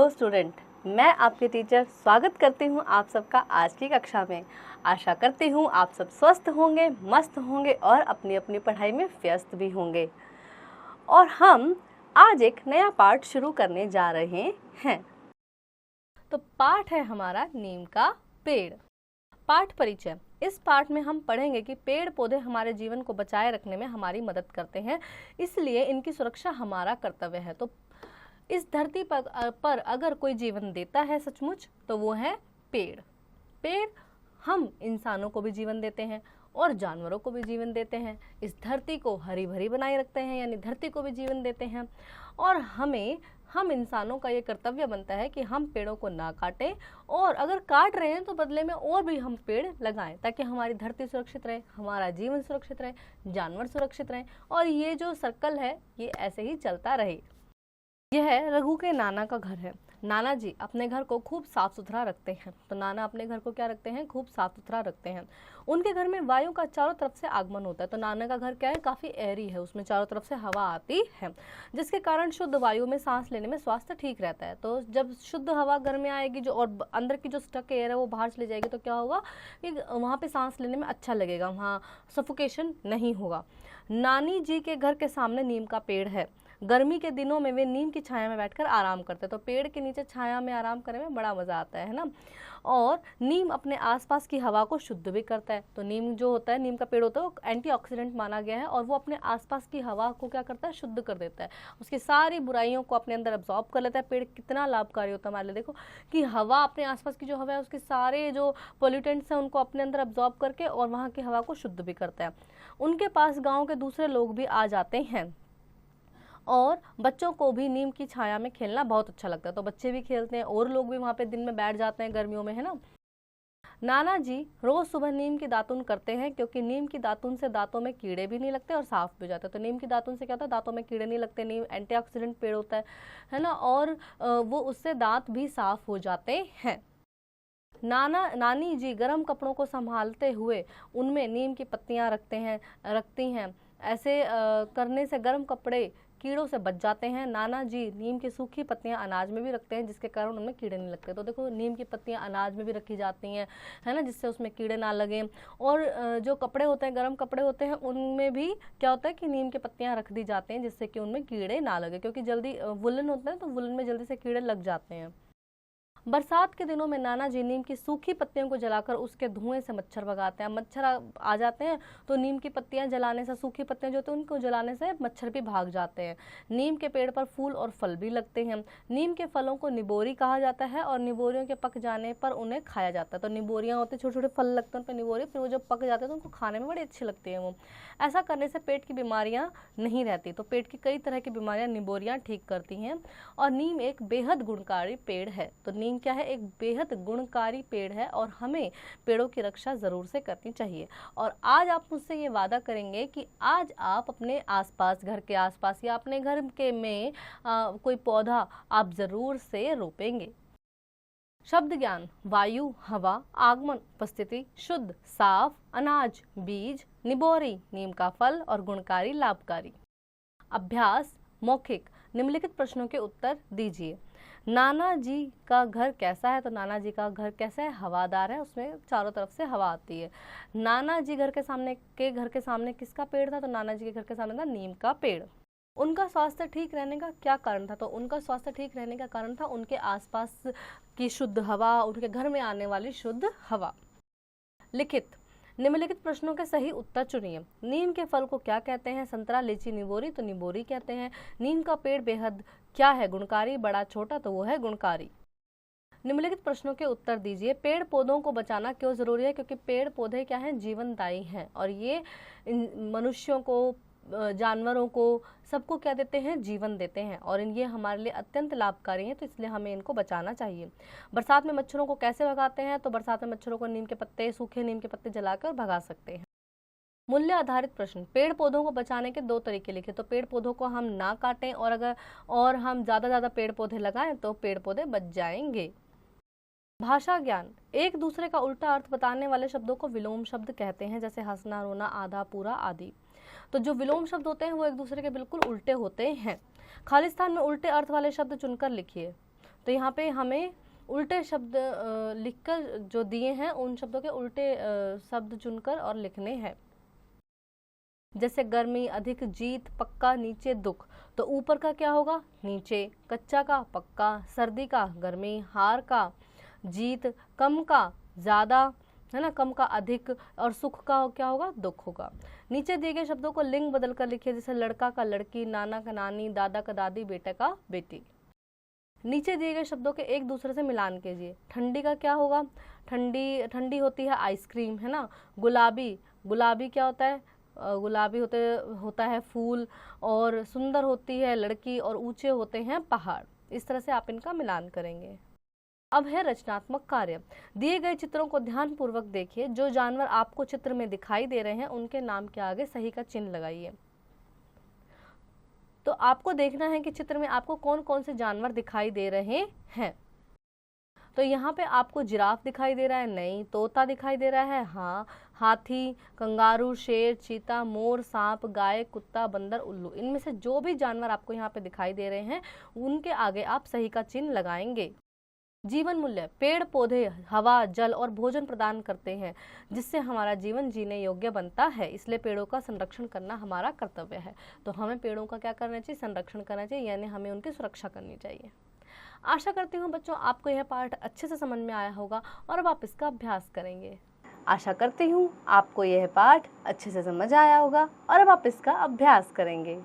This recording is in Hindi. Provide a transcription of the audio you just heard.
हेलो स्टूडेंट, मैं आपके टीचर स्वागत करती हूँ आप सबका आज की कक्षा में। आशा करती हूँ आप सब स्वस्थ होंगे, मस्त होंगे और अपनी अपनी पढ़ाई में व्यस्त भी होंगे। और हम आज एक नया पाठ शुरू करने जा रहे हैं। तो पाठ है हमारा नीम का पेड़। पाठ परिचय। इस पाठ में हम पढ़ेंगे कि पेड़ पौधे हमारे जीवन को बचाए रखने में हमारी मदद करते हैं, इसलिए इनकी सुरक्षा हमारा कर्तव्य है। तो इस धरती पर अगर कोई जीवन देता है सचमुच तो वो है पेड़। पेड़ हम इंसानों को भी जीवन देते हैं और जानवरों को भी जीवन देते हैं। इस धरती को हरी भरी बनाए रखते हैं, यानी धरती को भी जीवन देते हैं। और हम इंसानों का ये कर्तव्य बनता है कि हम पेड़ों को ना काटें, और अगर काट रहे हैं तो बदले में और भी हम पेड़ लगाएं, ताकि हमारी धरती सुरक्षित रहे, हमारा जीवन सुरक्षित रहे, जानवर सुरक्षित रहें, और ये जो सर्कल है ये ऐसे ही चलता रहे। यह रघु के नाना का घर है। नाना जी अपने घर को खूब साफ सुथरा रखते हैं। तो नाना अपने घर को क्या रखते हैं? खूब साफ सुथरा रखते हैं। उनके घर में वायु का चारों तरफ से आगमन होता है। तो नाना का घर क्या है? काफ़ी एयरी है, उसमें चारों तरफ से हवा आती है, जिसके कारण शुद्ध वायु में सांस लेने में स्वास्थ्य ठीक रहता है। तो जब शुद्ध हवा घर में आएगी जो, और अंदर की जो स्टक एयर है वो बाहर चली जाएगी, तो क्या होगा कि वहाँ पर सांस लेने में अच्छा लगेगा, वहाँ सफोकेशन नहीं होगा। नानी जी के घर के सामने नीम का पेड़ है। गर्मी के दिनों में वे नीम की छाया में बैठकर आराम करते हैं। तो पेड़ के नीचे छाया में आराम करने में बड़ा मज़ा आता है ना। और नीम अपने आसपास की हवा को शुद्ध भी करता है। तो नीम जो होता है, नीम का पेड़ होता है, वो एंटीऑक्सीडेंट माना गया है, और वो अपने आसपास की हवा को क्या करता है? शुद्ध कर देता है। उसकी सारी बुराइयों को अपने अंदर अब्जॉर्ब कर लेता है। पेड़ कितना लाभकारी होता है हमारे लिए। देखो कि हवा, अपने आसपास की जो हवा है उसके सारे जो पोल्यूटेंट्स हैं उनको अपने अंदर अब्जॉर्ब करके और वहाँ की हवा को शुद्ध भी करता है। उनके पास गाँव के दूसरे लोग भी आ जाते हैं, और बच्चों को भी नीम की छाया में खेलना बहुत अच्छा लगता है। तो बच्चे भी खेलते हैं और लोग भी वहाँ पे दिन में बैठ जाते हैं गर्मियों में, है ना। नाना जी रोज सुबह नीम की दातुन करते हैं, क्योंकि नीम की दातुन से दांतों में कीड़े भी नहीं लगते और साफ भी हो जाते हैं। तो नीम की दातुन से क्या होता है? दांतों में कीड़े नहीं लगते। नीम एंटीऑक्सीडेंट पेड़ होता है ना, और वो उससे दांत भी साफ हो जाते हैं। नानी जी गर्म कपड़ों को संभालते हुए उनमें नीम की पत्तियां रखती हैं। ऐसे करने से गर्म कपड़े कीड़ों से बच जाते हैं। नाना जी नीम की सूखी पत्तियां अनाज में भी रखते हैं, जिसके कारण उनमें कीड़े नहीं लगते। तो देखो, नीम की पत्तियां अनाज में भी रखी जाती हैं, है ना, जिससे उसमें कीड़े ना लगें। और जो कपड़े होते हैं, गर्म कपड़े होते हैं, उनमें भी क्या होता है कि नीम की पत्तियां रख दी जाती हैं, जिससे कि उनमें कीड़े ना लगे, क्योंकि जल्दी वुलन होता है तो वुलन में जल्दी से कीड़े लग जाते हैं। बरसात के दिनों में नाना जी नीम की सूखी पत्तियों को जलाकर उसके धुएं से मच्छर भगाते हैं। मच्छर आ जाते हैं तो नीम की पत्तियां जलाने से, सूखी पत्तियां जो होती हैं उनको जलाने से मच्छर भी भाग जाते हैं। नीम के पेड़ पर फूल और फल भी लगते हैं। नीम के फलों को निबोरी कहा जाता है, और निबोरियों के पक जाने पर उन्हें खाया जाता है। तो निबोरियां होती हैं, छोटे छोटे फल लगते हैं उन पर निबोरी, फिर वो जब पक जाते हैं तो उनको खाने में बड़ी अच्छी लगती है वो। ऐसा करने से पेट की बीमारियां नहीं रहती। तो पेट की कई तरह की बीमारियां निबोरियां ठीक करती हैं। और नीम एक बेहद गुणकारी पेड़ है। तो नीम क्या है? एक बेहद गुणकारी पेड़ है, और हमें पेड़ों की रक्षा जरूर से करनी चाहिए। और आज आप मुझसे ये वादा करेंगे कि आज आप अपने आसपास, घर के आसपास या अपने घर के में कोई पौधा आप जरूर से रोपेंगे। शब्द ज्ञान। वायु, हवा, आगमन, उपस्थिति, शुद्ध, साफ, अनाज, बीज, निबोरी, नीम का फल, और गुणकारी, लाभकारी। अभ्यास। मौखिक। निम्नलिखित प्रश्नों के उत्तर दीजिए। नाना जी का घर कैसा है? तो नाना जी का घर कैसा है? हवादार है, उसमें चारों तरफ से हवा आती है। नाना जी घर के सामने किसका पेड़ था? तो नाना जी के घर के सामने था नीम का पेड़। उनका स्वास्थ्य ठीक रहने का क्या कारण था? तो उनका स्वास्थ्य ठीक रहने का कारण था उनके आसपास की शुद्ध हवा, उनके घर में आने वाली शुद्ध हवा। लिखित। निम्नलिखित प्रश्नों के सही उत्तर चुनिए। नीम के फल को क्या कहते हैं? संतरा, लीची, निबोरी। तो निबोरी कहते हैं। नीम का पेड़ बेहद क्या है? गुणकारी, बड़ा, छोटा। तो वो है गुणकारी। निम्नलिखित प्रश्नों के उत्तर दीजिए। पेड़ पौधों को बचाना क्यों जरूरी है? क्योंकि पेड़ पौधे क्या हैं? जीवनदायी हैं, और ये मनुष्यों को, जानवरों को, सबको क्या देते हैं? जीवन देते हैं, और ये हमारे लिए अत्यंत लाभकारी हैं। तो इसलिए हमें इनको बचाना चाहिए। बरसात में मच्छरों को कैसे भगाते हैं? तो बरसात में मच्छरों को नीम के पत्ते, सूखे नीम के पत्ते जलाकर भगा सकते हैं। मूल्य आधारित प्रश्न। पेड़ पौधों को बचाने के 2 तरीके लिखे। तो पेड़ पौधों को हम ना काटें, और हम ज़्यादा पेड़ पौधे लगाएं तो पेड़ पौधे बच जाएंगे। भाषा ज्ञान। एक दूसरे का उल्टा अर्थ बताने वाले शब्दों को विलोम शब्द कहते हैं, जैसे हंसना, रोना, आधा, पूरा आदि। तो जो विलोम शब्द होते हैं वो एक दूसरे के बिल्कुल उल्टे होते हैं। खालिस्तान में उल्टे अर्थ वाले शब्द चुनकर लिखिए। तो यहाँ पे हमें उल्टे शब्द लिखकर जो दिए हैं उन शब्दों के उल्टे शब्द चुनकर और लिखने हैं। जैसे गर्मी, अधिक, जीत, पक्का, नीचे, दुख। तो ऊपर का क्या होगा? नीचे, कच्चा का पक्का, सर्दी का गर्मी, हार का जीत, कम का ज़्यादा, है ना, कम का अधिक, और सुख का क्या होगा? दुख होगा। नीचे दिए गए शब्दों को लिंग बदल कर लिखिए, जैसे लड़का का लड़की, नाना का नानी, दादा का दादी, बेटे का बेटी। नीचे दिए गए शब्दों के एक दूसरे से मिलान कीजिए। ठंडी का क्या होगा? ठंडी होती है आइसक्रीम, है ना। गुलाबी, गुलाबी क्या होता है? गुलाबी होता है फूल, और सुंदर होती है लड़की, और ऊंचे होते हैं पहाड़। इस तरह से आप इनका मिलान करेंगे। अब है रचनात्मक कार्य। दिए गए चित्रों को ध्यान पूर्वक देखिए। जो जानवर आपको चित्र में दिखाई दे रहे हैं उनके नाम के आगे सही का चिन्ह लगाइए। तो आपको देखना है कि चित्र में आपको कौन कौन से जानवर दिखाई दे रहे हैं। तो यहाँ पे आपको जिराफ दिखाई दे रहा है, नहीं। तोता दिखाई दे रहा है, हाँ। हाथी, कंगारू, शेर, चीता, मोर, सांप, गाय, कुत्ता, बंदर, उल्लू। इनमें से जो भी जानवर आपको यहाँ पे दिखाई दे रहे हैं उनके आगे आप सही का चिन्ह लगाएंगे। जीवन मूल्य। पेड़ पौधे हवा, जल और भोजन प्रदान करते हैं, जिससे हमारा जीवन जीने योग्य बनता है। इसलिए पेड़ों का संरक्षण करना हमारा कर्तव्य है। तो हमें पेड़ों का क्या करना चाहिए? संरक्षण करना चाहिए, यानी हमें उनकी सुरक्षा करनी चाहिए। आशा करती हूँ बच्चों आपको यह पाठ अच्छे से समझ में आया होगा और अब आप इसका अभ्यास करेंगे। आशा करती हूँ आपको यह पाठ अच्छे से समझ आया होगा और अब आप इसका अभ्यास करेंगे।